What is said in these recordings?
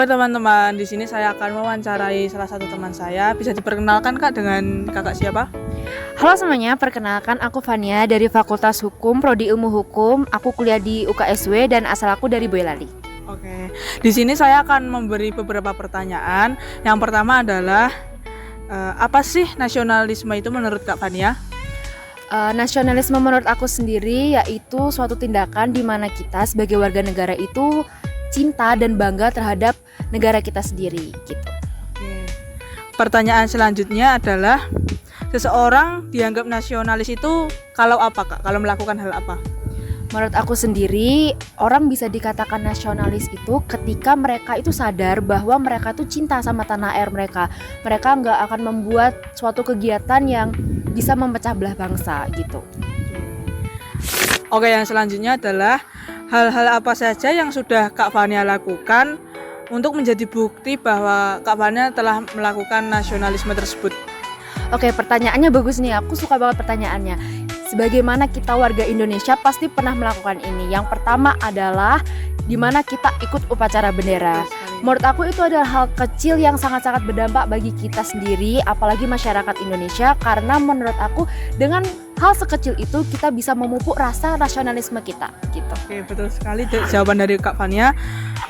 Oke teman-teman, di sini saya akan mewawancarai salah satu teman saya. Bisa diperkenalkan Kak dengan kakak siapa? Halo semuanya, perkenalkan aku Fania dari Fakultas Hukum, Prodi Ilmu Hukum. Aku kuliah di UKSW dan asal aku dari Boyolali. Oke, di sini saya akan memberi beberapa pertanyaan. Yang pertama adalah apa sih nasionalisme itu menurut Kak Fania? Nasionalisme menurut aku sendiri yaitu suatu tindakan di mana kita sebagai warga negara itu cinta dan bangga terhadap negara kita sendiri gitu. Oke. Pertanyaan selanjutnya adalah seseorang dianggap nasionalis itu kalau apa Kak? Kalau melakukan hal apa? Menurut aku sendiri, orang bisa dikatakan nasionalis itu ketika mereka itu sadar bahwa mereka itu cinta sama tanah air mereka. Mereka nggak akan membuat suatu kegiatan yang bisa memecah belah bangsa gitu. Oke, yang selanjutnya adalah hal-hal apa saja yang sudah Kak Fania lakukan untuk menjadi bukti bahwa Kak Fania telah melakukan nasionalisme tersebut? Oke, pertanyaannya bagus nih. Aku suka banget pertanyaannya. Sebagaimana kita warga Indonesia pasti pernah melakukan ini. Yang pertama adalah di mana kita ikut upacara bendera. Menurut aku itu adalah hal kecil yang sangat-sangat berdampak bagi kita sendiri, apalagi masyarakat Indonesia, karena menurut aku dengan hal sekecil itu kita bisa memupuk rasa nasionalisme kita gitu. Oke, betul sekali jawaban dari Kak Fania.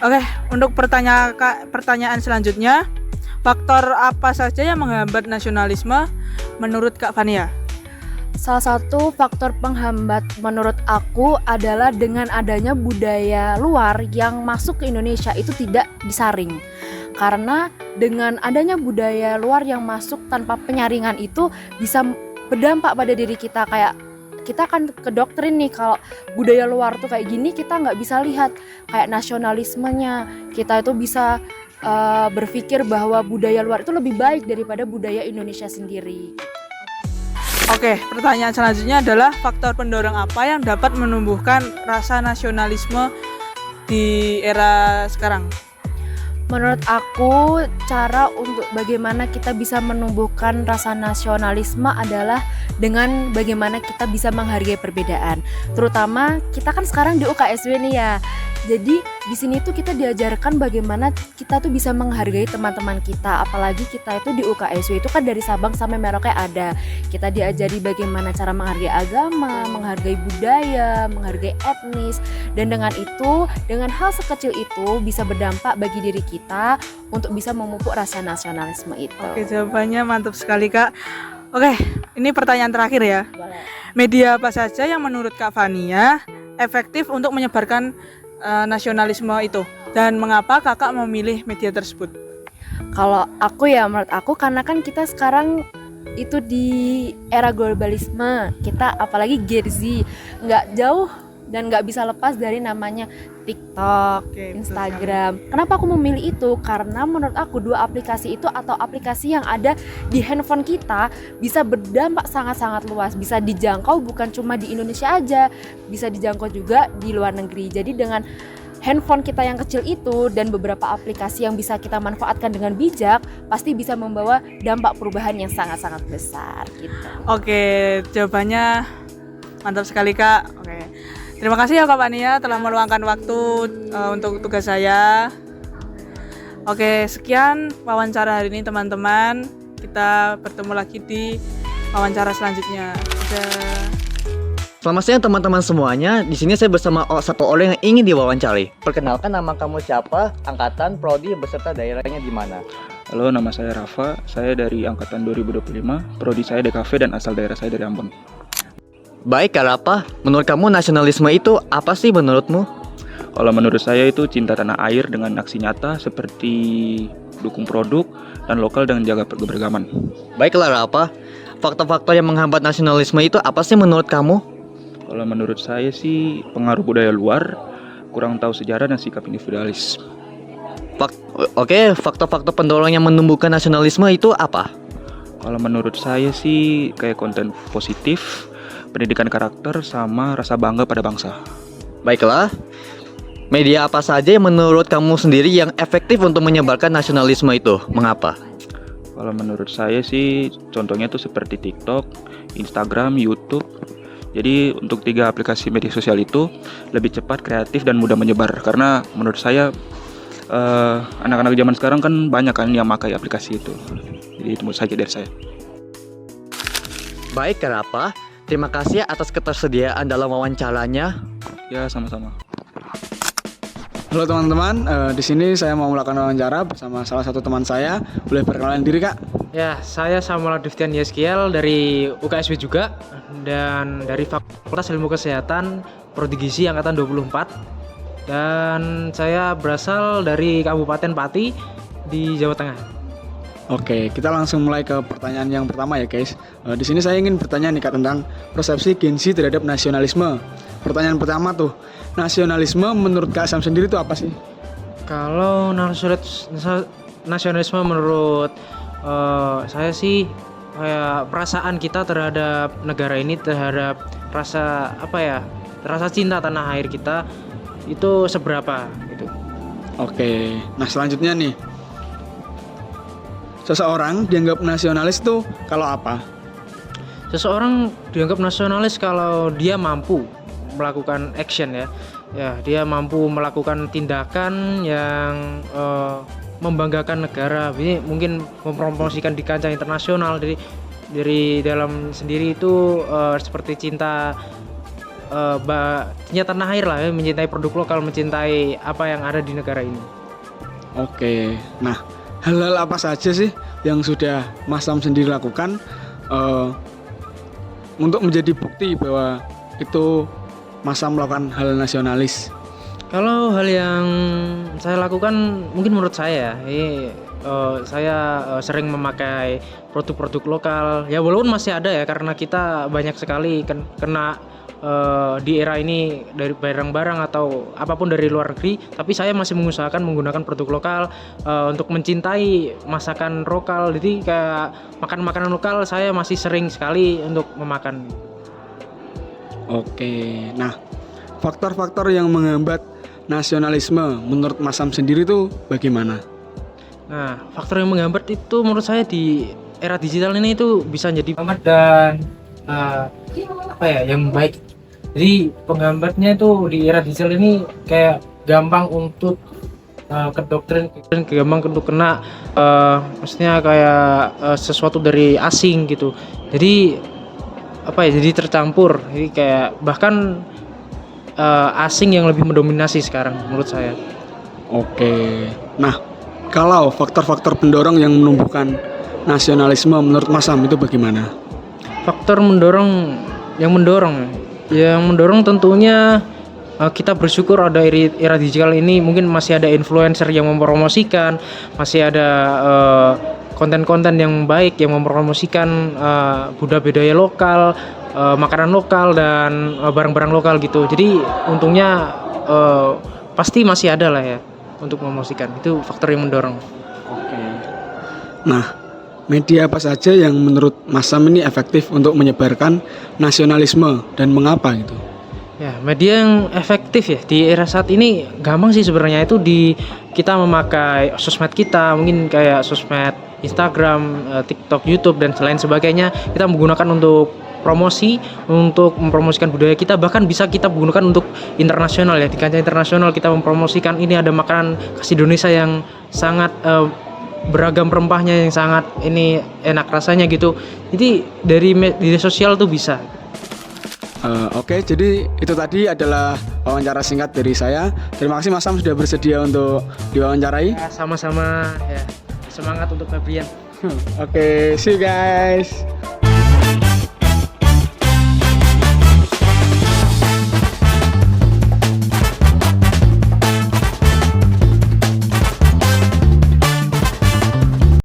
Oke, untuk pertanyaan selanjutnya, faktor apa saja yang menghambat nasionalisme menurut Kak Fania? Salah satu faktor penghambat menurut aku adalah dengan adanya budaya luar yang masuk ke Indonesia itu tidak disaring. Karena dengan adanya budaya luar yang masuk tanpa penyaringan itu bisa berdampak pada diri kita. Kayak kita kan kedoktrin nih kalau budaya luar tuh kayak gini, kita nggak bisa lihat kayak nasionalismenya. Kita itu bisa berpikir bahwa budaya luar itu lebih baik daripada budaya Indonesia sendiri. Oke, pertanyaan selanjutnya adalah faktor pendorong apa yang dapat menumbuhkan rasa nasionalisme di era sekarang? Menurut aku, cara untuk bagaimana kita bisa menumbuhkan rasa nasionalisme adalah dengan bagaimana kita bisa menghargai perbedaan. Terutama kita kan sekarang di UKSW nih ya. Jadi di sini tuh kita diajarkan bagaimana kita tuh bisa menghargai teman-teman kita. Apalagi kita itu di UKSW itu kan dari Sabang sampai Merauke ada. Kita diajari bagaimana cara menghargai agama, menghargai budaya, menghargai etnis. Dan dengan itu, dengan hal sekecil itu bisa berdampak bagi diri kita untuk bisa memupuk rasa nasionalisme itu. Oke, jawabannya mantap sekali Kak. Oke, ini pertanyaan terakhir ya. Media apa saja yang menurut Kak Fania efektif untuk menyebarkan nasionalisme itu, dan mengapa kakak memilih media tersebut? Kalau aku ya, menurut aku karena kan kita sekarang itu di era globalisme, kita apalagi Gen Z nggak jauh dan nggak bisa lepas dari namanya TikTok, Instagram. Kenapa aku memilih itu? Karena menurut aku dua aplikasi itu atau aplikasi yang ada di handphone kita bisa berdampak sangat-sangat luas. Bisa dijangkau bukan cuma di Indonesia aja, bisa dijangkau juga di luar negeri. Jadi dengan handphone kita yang kecil itu dan beberapa aplikasi yang bisa kita manfaatkan dengan bijak, pasti bisa membawa dampak perubahan yang sangat-sangat besar gitu. Oke, jawabannya mantap sekali Kak. Oke. Terima kasih ya Kak Fania telah meluangkan waktu untuk tugas saya. Oke, sekian wawancara hari ini teman-teman. Kita bertemu lagi di wawancara selanjutnya. Selamat siang teman-teman semuanya. Di sini saya bersama satu orang yang ingin diwawancari. Perkenalkan, nama kamu siapa, angkatan, prodi, beserta daerahnya di mana? Halo, nama saya Rafa. Saya dari angkatan 2025. Prodi saya DKV dan asal daerah saya dari Ambon. Baik, Kak Rafa. Menurut kamu nasionalisme itu apa sih menurutmu? Kalau menurut saya itu cinta tanah air dengan aksi nyata seperti dukung produk dan lokal dengan jaga keberagaman. Baiklah Rafa. Faktor-faktor yang menghambat nasionalisme itu apa sih menurut kamu? Kalau menurut saya sih pengaruh budaya luar, kurang tahu sejarah dan sikap individualis. Oke, faktor-faktor pendorong yang menumbuhkan nasionalisme itu apa? Kalau menurut saya sih kayak konten positif, pendidikan karakter, sama rasa bangga pada bangsa. Baiklah. Media apa saja yang menurut kamu sendiri yang efektif untuk menyebarkan nasionalisme itu? Mengapa? Kalau menurut saya sih contohnya tuh seperti TikTok, Instagram, YouTube. Jadi untuk 3 aplikasi media sosial itu lebih cepat, kreatif, dan mudah menyebar. Karena menurut saya anak-anak zaman sekarang kan banyak kan yang pakai aplikasi itu. Jadi itu saja dari saya. Baik, Karapa. Terima kasih atas ketersediaan dalam wawancaranya. Ya, sama-sama. Halo teman-teman, di sini saya mau melakukan wawancara bersama salah satu teman saya. Boleh perkenalan diri, Kak? Ya, saya Samuel Adiftian Yeskiel dari UKSW juga dan dari Fakultas Ilmu Kesehatan Prodi Gizi angkatan 24. Dan saya berasal dari Kabupaten Pati di Jawa Tengah. Oke, kita langsung mulai ke pertanyaan yang pertama ya, guys. Di sini saya ingin bertanya nih, Kak, tentang persepsi Gen Z terhadap nasionalisme. Pertanyaan pertama tuh, nasionalisme menurut Kak Sam sendiri itu apa sih? Kalau nasionalisme menurut saya sih kayak perasaan kita terhadap negara ini, terhadap rasa rasa cinta tanah air kita itu seberapa gitu. Oke, nah selanjutnya nih, seseorang dianggap nasionalis tuh kalau apa? Seseorang dianggap nasionalis kalau dia mampu melakukan action ya. Ya, dia mampu melakukan tindakan yang membanggakan negara. Ini mungkin mempromosikan di kancah internasional dari dalam sendiri itu seperti cinta tanah air lah ya, mencintai produk lokal, mencintai apa yang ada di negara ini. Oke, nah hal-hal apa saja sih yang sudah Mas Sam sendiri lakukan untuk menjadi bukti bahwa itu Mas Sam melakukan hal nasionalis? Kalau hal yang saya lakukan mungkin menurut saya saya sering memakai produk-produk lokal ya, walaupun masih ada ya karena kita banyak sekali kena di era ini dari barang-barang atau apapun dari luar negeri, tapi saya masih mengusahakan menggunakan produk lokal untuk mencintai masakan lokal. Jadi kayak makan makanan lokal saya masih sering sekali untuk memakan. Oke, nah faktor-faktor yang menghambat nasionalisme menurut Mas Sam sendiri itu bagaimana? Nah, faktor yang menghambat itu menurut saya di era digital ini itu bisa jadi penghambat dan yang baik. Jadi penghambatnya itu di era digital ini kayak gampang untuk gampang untuk kena maksudnya kayak sesuatu dari asing gitu. Jadi jadi tercampur. Jadi kayak bahkan asing yang lebih mendominasi sekarang menurut saya. Oke, nah kalau faktor-faktor pendorong yang menumbuhkan nasionalisme menurut Mas Sam itu bagaimana? Faktor yang mendorong tentunya kita bersyukur ada era digital ini, mungkin masih ada influencer yang mempromosikan, masih ada konten-konten yang baik yang mempromosikan budaya lokal, makanan lokal dan barang-barang lokal gitu. Jadi untungnya pasti masih ada lah ya untuk mempromosikan. Itu faktor yang mendorong. Oke. Nah, media apa saja yang menurut Mas Sam ini efektif untuk menyebarkan nasionalisme dan mengapa gitu? Ya, media yang efektif ya di era saat ini gampang sih sebenarnya, itu kita memakai sosmed kita, mungkin kayak sosmed Instagram, TikTok, YouTube dan lain sebagainya. Kita menggunakan untuk promosi, untuk mempromosikan budaya kita, bahkan bisa kita gunakan untuk internasional ya, di kancah internasional kita mempromosikan ini ada makanan khas Indonesia yang sangat beragam rempahnya, yang sangat ini enak rasanya gitu. Jadi dari media sosial tuh bisa. Oke, jadi itu tadi adalah wawancara singkat dari saya. Terima kasih Mas Sam sudah bersedia untuk diwawancarai. Ya, sama-sama ya. Semangat untuk Febrian. Oke, see you guys.